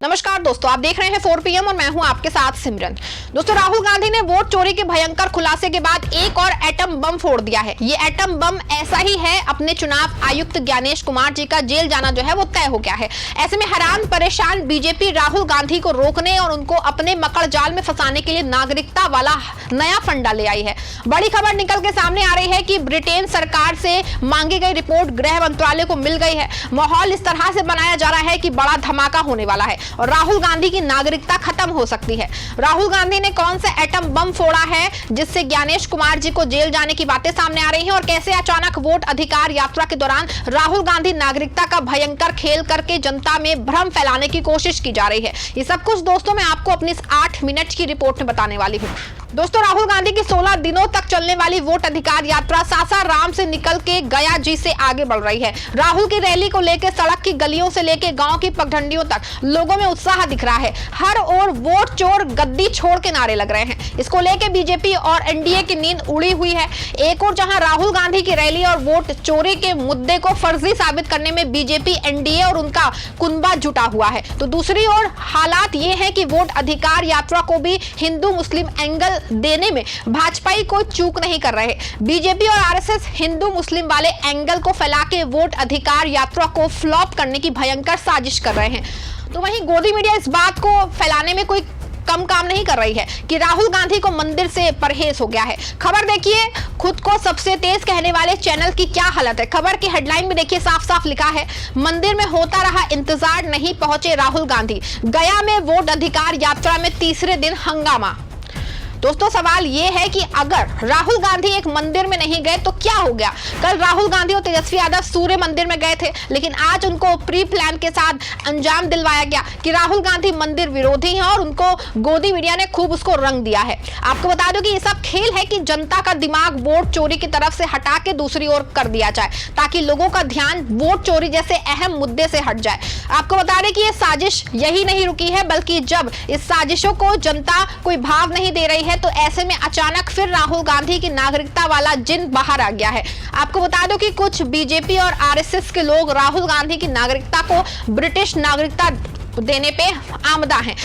नमस्कार दोस्तों, आप देख रहे हैं 4 PM और मैं हूं आपके साथ सिमरन। दोस्तों, राहुल गांधी ने वोट चोरी के भयंकर खुलासे के बाद एक और एटम बम फोड़ दिया है। ये एटम बम ऐसा ही है, अपने चुनाव आयुक्त ज्ञानेश कुमार जी का जेल जाना जो है वो तय हो गया है। ऐसे में हैरान परेशान बीजेपी राहुल गांधी को रोकने और उनको अपने मकड़ जाल में फंसाने के लिए नागरिकता वाला नया फंडा ले आई है। बड़ी खबर निकल के सामने आ रही है कि ब्रिटेन सरकार से मांगी गई रिपोर्ट गृह मंत्रालय को मिल गई है। माहौल इस तरह से बनाया जा रहा है कि बड़ा धमाका होने वाला है और राहुल गांधी की नागरिकता खत्म हो सकती है। राहुल गांधी ने कौन सा एटम बम फोड़ा है जिससे ज्ञानेश कुमार जी को जेल जाने की बातें सामने आ रही हैं और कैसे अचानक वोट अधिकार यात्रा के दौरान राहुल गांधी नागरिकता का भयंकर खेल करके जनता में भ्रम फैलाने की कोशिश की जा रही है। ये सब कुछ दोस्तों मैं आपको अपनी इस 8 मिनट की रिपोर्ट में बताने वाली हूँ। दोस्तों, राहुल गांधी की 16 दिनों तक चलने वाली वोट अधिकार यात्रा सासाराम से निकल के गया जी से आगे बढ़ रही है। राहुल की रैली को लेकर सड़क की गलियों से लेकर गांव की पगडंडियों तक लोगों में उत्साह दिख रहा है। हर ओर वोट चोर गद्दी छोड़ के नारे लग रहे हैं। इसको लेकर बीजेपी और एनडीए की नींद उड़ी हुई है। एक और जहां राहुल गांधी की रैली और वोट चोरी के मुद्दे को फर्जी साबित करने में बीजेपी, एनडीए और उनका कुनबा जुटा हुआ है, तो दूसरी ओर हालात ये है कि वोट अधिकार यात्रा को भी हिंदू मुस्लिम एंगल देने में भाजपाई कोई चूक नहीं कर रहे। बीजेपी और आरएसएस हिंदू मुस्लिम वाले एंगल को फैला के वोट अधिकार यात्रा को फ्लॉप करने की भयंकर साजिश कर रहे हैं। तो वहीं गोदी मीडिया इस बात को फैलाने में कोई कम काम नहीं कर रही है कि राहुल गांधी को मंदिर से परहेज हो गया है। खबर देखिए, खुद को सबसे तेज कहने वाले चैनल की क्या हालत है। खबर की हेडलाइन में देखिए, साफ साफ लिखा है, मंदिर में होता रहा इंतजार, नहीं पहुंचे राहुल गांधी। गया में वोट अधिकार यात्रा में तीसरे दिन हंगामा। दोस्तों, सवाल यह है कि अगर राहुल गांधी एक मंदिर में नहीं गए तो क्या हो गया। कल राहुल गांधी और तेजस्वी यादव सूर्य मंदिर में गए थे, लेकिन आज उनको प्री प्लान के साथ अंजाम दिलवाया गया कि राहुल गांधी मंदिर विरोधी हैं और उनको गोदी मीडिया ने खूब उसको रंग दिया है। आपको बता दूं कि ये सब खेल है कि जनता का दिमाग वोट चोरी की तरफ से हटा के दूसरी ओर कर दिया जाए, ताकि लोगों का ध्यान वोट चोरी जैसे अहम मुद्दे से हट जाए। आपको बता दें कि ये साजिश यही नहीं रुकी है, बल्कि जब इस साजिशों को जनता कोई भाव नहीं दे रही है तो ऐसे में अचानक फिर राहुल गांधी की नागरिकता वाला जिन बाहर आ गया है। आपको बता दो कि कुछ बीजेपी और आरएसएस के लोग राहुल गांधी की नागरिकता को ब्रिटिश नागरिकता देने पे आमदा हैं।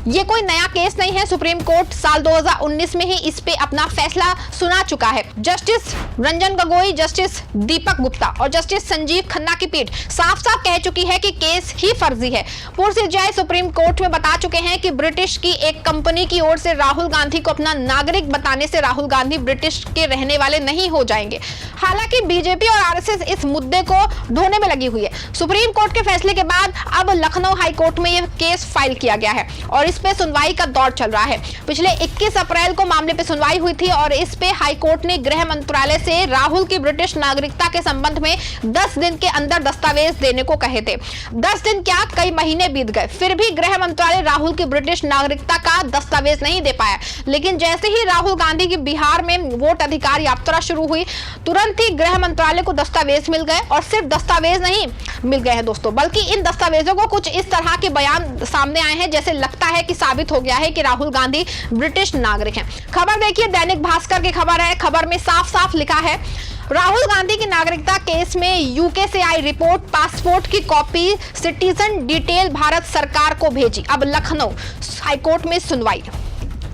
ये कोई नया केस नहीं है। सुप्रीम कोर्ट साल 2019 में ही इस पे अपना फैसला सुना चुका है। जस्टिस रंजन गोगोई, जस्टिस दीपक गुप्ता और जस्टिस संजीव खन्ना की पीठ साफ साफ कह चुकी है कि केस ही फर्जी है। पूर्व जज सुप्रीम कोर्ट में बता चुके हैं कि ब्रिटिश की एक कंपनी की ओर से राहुल गांधी को अपना नागरिक बताने से राहुल गांधी ब्रिटिश के रहने वाले नहीं हो जाएंगे। हालांकि बीजेपी और आरएसएस इस मुद्दे को ढोने में लगी हुई है। सुप्रीम कोर्ट के फैसले के बाद अब लखनऊ हाईकोर्ट में यह केस फाइल किया गया है और इस पे सुनवाई का दौर चल रहा है। पिछले 21 अप्रैल को मामले पे सुनवाई हुई थी और इस पे हाईकोर्ट ने गृह मंत्रालय से राहुल की ब्रिटिश नागरिकता के संबंध में 10 दिन के अंदर दस्तावेज देने को कहे थे। 10 दिन क्या, कई महीने बीत गए, फिर भी गृह मंत्रालय राहुल की ब्रिटिश नागरिकता का दस्तावेज नहीं दे पाया। लेकिन जैसे ही राहुल गांधी की बिहार में वोट अधिकार यात्रा शुरू हुई, तुरंत ही गृह मंत्रालय को दस्तावेज मिल गए। और सिर्फ दस्तावेज नहीं मिल गए हैं दोस्तों, बल्कि इन दस्तावेजों को कुछ इस तरह के बयान सामने आए हैं जैसे लगता है कि साबित हो गया है कि राहुल गांधी ब्रिटिश नागरिक हैं। खबर देखिए, दैनिक भास्कर की खबर है। खबर में साफ साफ लिखा है, राहुल गांधी की नागरिकता केस में यूके से आई रिपोर्ट, पासपोर्ट की कॉपी सिटीजन डिटेल भारत सरकार को भेजी। अब लखनऊ हाईकोर्ट में सुनवाई।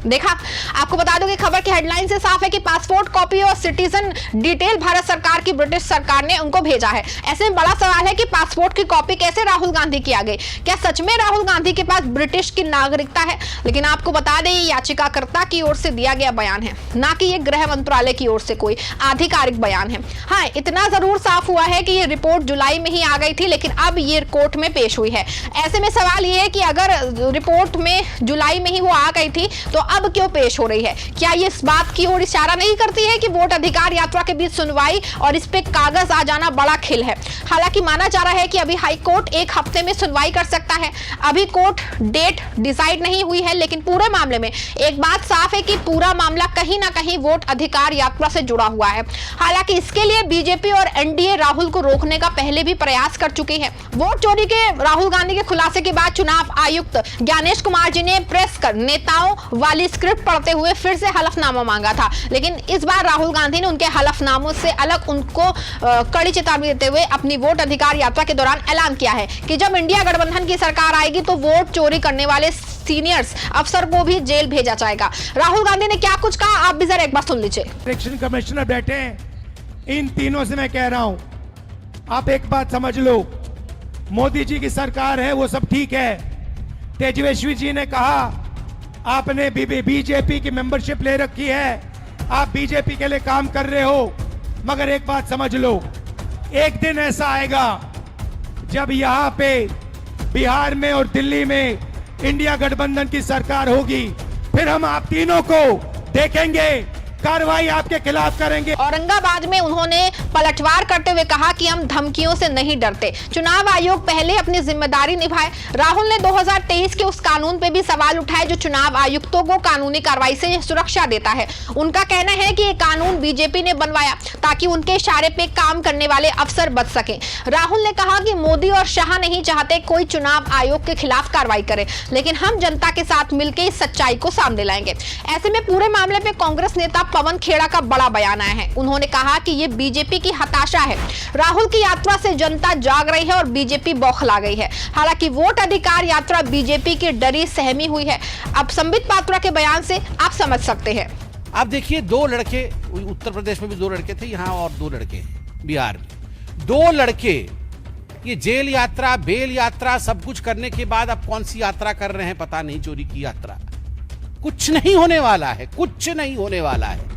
देखा, आपको बता दूं कि खबर की हेडलाइन से साफ है कि पासपोर्ट कॉपी और सिटीजन डिटेल भारत सरकार की ब्रिटिश सरकार ने उनको भेजा है। ऐसे में बड़ा सवाल है कि पासपोर्ट की कॉपी कैसे राहुल गांधी की आ गई। क्या सच में राहुल गांधी के पास ब्रिटिश की नागरिकता है? लेकिन आपको बता दें, ये याचिकाकर्ता की ओर से दिया गया बयान है, ना कि ये गृह मंत्रालय की ओर से कोई आधिकारिक बयान है। हाँ, इतना जरूर साफ हुआ है कि ये रिपोर्ट जुलाई में ही आ गई थी, लेकिन अब ये कोर्ट में पेश हुई है। ऐसे में सवाल ये है कि अगर रिपोर्ट में जुलाई में ही वो आ गई थी तो अब क्यों पेश हो रही है? क्या ये इस बात की ओर इशारा नहीं करती है कि वोट अधिकार यात्रा के बीच सुनवाई और इस पे कागज आ जाना बड़ा खेल है? हालांकि माना जा रहा है कि अभी हाई कोर्ट 1 हफ्ते में सुनवाई कर सकता है। अभी कोर्ट डेट डिसाइड नहीं हुई है, लेकिन पूरे मामले में एक बात साफ है कि पूरा मामला कहीं ना कहीं वोट अधिकार यात्रा से जुड़ा हुआ है। हालांकि इसके लिए बीजेपी और एनडीए राहुल को रोकने का पहले भी प्रयास कर चुकी है। वोट चोरी के राहुल गांधी के खुलासे के बाद चुनाव आयुक्त ज्ञानेश कुमार जी ने प्रेस कर नेताओं वाली वाली स्क्रिप्ट पढ़ते हुए फिर से हलफनामा मांगा था, लेकिन इस बार राहुल गांधी ने उनके हलफनामों से अलग उनको कड़ी चेतावनी देते हुए अपनी वोट अधिकार यात्रा के दौरान ऐलान किया है कि जब इंडिया गठबंधन की सरकार आएगी तो वोट चोरी करने वाले सीनियर्स अफसर को भी जेल भेजा जाएगा। राहुल गांधी ने क्या कुछ कहा, आप भी जरा एक बार सुन लीजिए। इलेक्शन कमिश्नर बैठे हैं, इन तीनों से मैं कह रहा हूं, आप एक बात समझ लो, मोदी जी की सरकार है वो सब ठीक है। तेजस्वी जी ने कहा आपने बीजेपी की मेंबरशिप ले रखी है, आप बीजेपी के लिए काम कर रहे हो, मगर एक बात समझ लो, एक दिन ऐसा आएगा जब यहां पे बिहार में और दिल्ली में इंडिया गठबंधन की सरकार होगी, फिर हम आप तीनों को देखेंगे, कार्रवाई आपके खिलाफ करेंगे। औरंगाबाद में उन्होंने पलटवार करते हुए कहा कि हम धमकियों से नहीं डरते, चुनाव आयोग पहले अपनी जिम्मेदारी निभाए। राहुल ने 2023 के उस कानून पे भी सवाल उठाए जो चुनाव आयुक्तों को कानूनी कार्रवाई से सुरक्षा देता है। उनका कहना है कि ये कानून बीजेपी ने बनवाया ताकि उनके इशारे पे काम करने वाले अफसर बच सके। राहुल ने कहा कि मोदी और शाह नहीं चाहते कोई चुनाव आयोग के खिलाफ कार्रवाई करे, लेकिन हम जनता के साथ मिलकर इस सच्चाई को सामने लाएंगे। ऐसे में पूरे मामले पे कांग्रेस नेता पवन खेड़ा का बड़ा बयान आया है। उन्होंने कहा कि ये बीजेपी की हताशा है, राहुल की यात्रा से जनता जाग रही है और बीजेपी बौखला गई है। हालांकि वोट अधिकार यात्रा बीजेपी की डरी सहमी हुई है। अब संबित पात्रा के बयान से आप समझ सकते हैं। आप देखिए, दो लड़के, उत्तर प्रदेश में भी दो लड़के थे, यहाँ और दो लड़के हैं बिहार में। दो लड़के ये जेल यात्रा, बेल यात्रा सब कुछ करने के बाद अब कौन सी यात्रा कर रहे हैं पता नहीं, चोरी की यात्रा। कुछ नहीं होने वाला है, कुछ नहीं होने वाला है।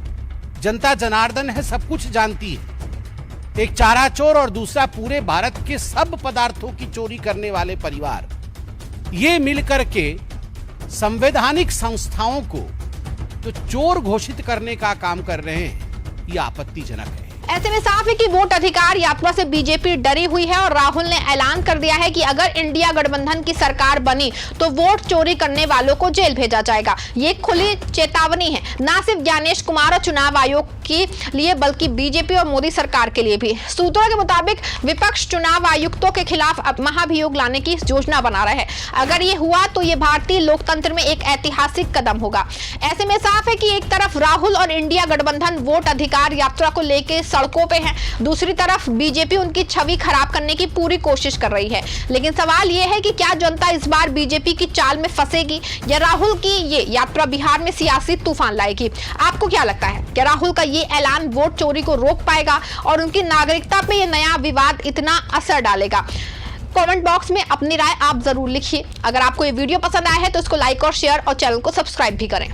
जनता जनार्दन है, सब कुछ जानती है। एक चारा चोर और दूसरा पूरे भारत के सब पदार्थों की चोरी करने वाले परिवार, ये मिलकर के संवैधानिक संस्थाओं को जो चोर घोषित करने का काम कर रहे हैं, ये आपत्तिजनक है। ऐसे में साफ है कि वोट अधिकार यात्रा से बीजेपी डरी हुई है और राहुल ने ऐलान कर दिया है कि अगर इंडिया गठबंधन की सरकार बनी तो वोट चोरी करने वालों को जेल भेजा जाएगा। ये खुली चेतावनी है, ना सिर्फ ज्ञानेश कुमार और चुनाव आयोग के लिए बल्कि बीजेपी और मोदी सरकार के लिए भी। सूत्रों के मुताबिक विपक्ष चुनाव आयुक्तों के खिलाफ महाभियोग लाने की योजना बना रहा है। अगर ये हुआ तो ये भारतीय लोकतंत्र में एक ऐतिहासिक कदम होगा। ऐसे में साफ है कि एक तरफ राहुल और इंडिया गठबंधन वोट अधिकार यात्रा को लेकर सड़कों पे हैं, दूसरी तरफ बीजेपी उनकी छवि खराब करने की पूरी कोशिश कर रही है। लेकिन सवाल यह है कि क्या जनता इस बार बीजेपी की चाल में फंसेगी या राहुल की ये यात्रा बिहार में सियासी तूफान लाएगी? आपको क्या लगता है, क्या राहुल का ये ऐलान वोट चोरी को रोक पाएगा और उनकी नागरिकता पे ये नया विवाद इतना असर डालेगा? कमेंट बॉक्स में अपनी राय आप जरूर लिखिए। अगर आपको ये वीडियो पसंद आया है तो इसको लाइक और शेयर और चैनल को सब्सक्राइब भी करें।